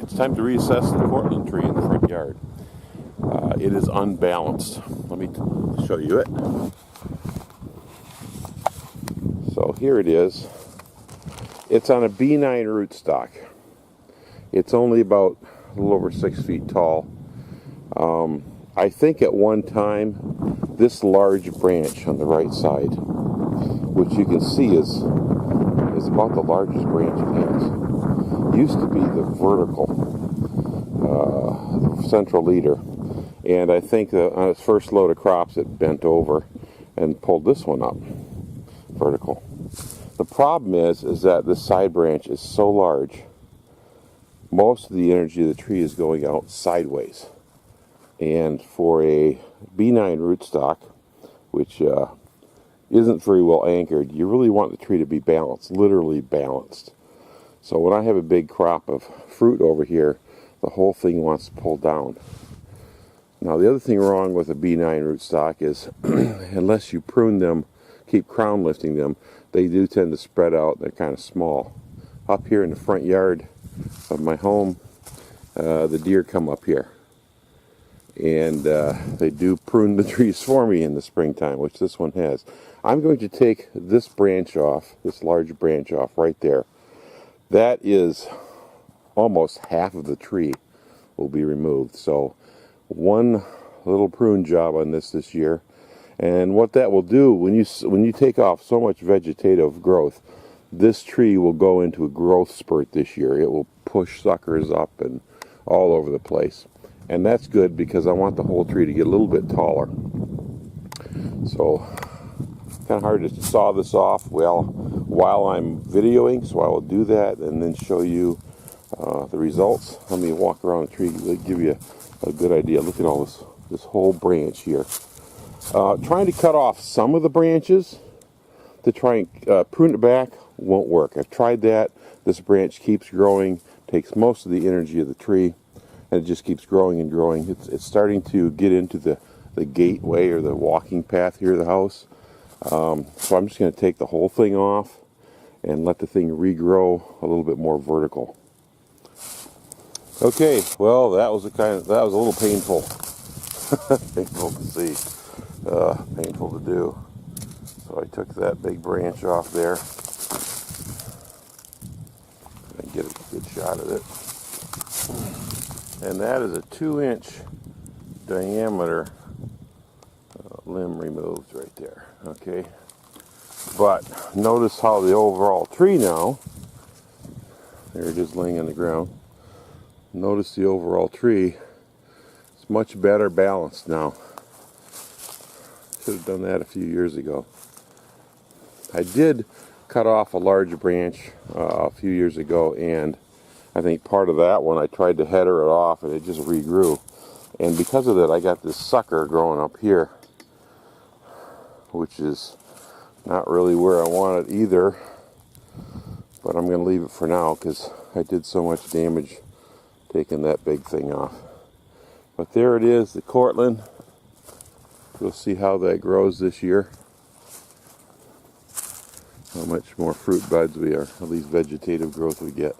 It's time to reassess the Cortland tree in the front yard. It is unbalanced. Let me show you it. So here it is. It's on a B9 rootstock. It's only about a little over 6 feet tall. I think at one time this large branch on the right side, which you can see is about the largest branch it has, used to be the vertical central leader, and I think that on its first load of crops it bent over and pulled this one up vertical. The problem is that this side branch is so large, most of the energy of the tree is going out sideways. And for a B9 rootstock, which isn't very well anchored, you really want the tree to be balanced, literally balanced. So when I have a big crop of fruit over here, the whole thing wants to pull down. Now the other thing wrong with a B9 rootstock is unless you prune them, keep crown lifting them, they do tend to spread out. They're kind of small. Up here in the front yard of my home, the deer come up here. And they do prune the trees for me in the springtime, which this one has. I'm going to take this branch off, this large branch off right there. That is almost half of the tree will be removed. So one little prune job on this year. And what that will do, when you take off so much vegetative growth, this tree will go into a growth spurt this year. It will push suckers up and all over the place. And that's good because I want the whole tree to get a little bit taller. So, kind of hard to saw this off while I'm videoing, so I will do that and then show you the results. Let me walk around the tree to give you a good idea. Look at all this whole branch here. Trying to cut off some of the branches to try and prune it back won't work. I've tried that. This branch keeps growing, takes most of the energy of the tree, and it just keeps growing and growing. It's starting to get into the gateway or the walking path here of the house. So I'm just going to take the whole thing off and let the thing regrow a little bit more vertical. Okay, well that was a little painful, painful to see, painful to do. So I took that big branch off there and get a good shot of it. And that is a 2-inch diameter limb removed right there. Okay, but notice how the overall tree now, there it is laying on the ground. Notice the overall tree is much better balanced now. Should have done that a few years ago. I did cut off a large branch a few years ago, and I think part of that one I tried to header it off and it just regrew. And because of that I got this sucker growing up here, which is not really where I want it either. But I'm going to leave it for now because I did so much damage taking that big thing off. But there it is, the Cortland. We'll see how that grows this year. How much more fruit buds we are, at least vegetative growth we get.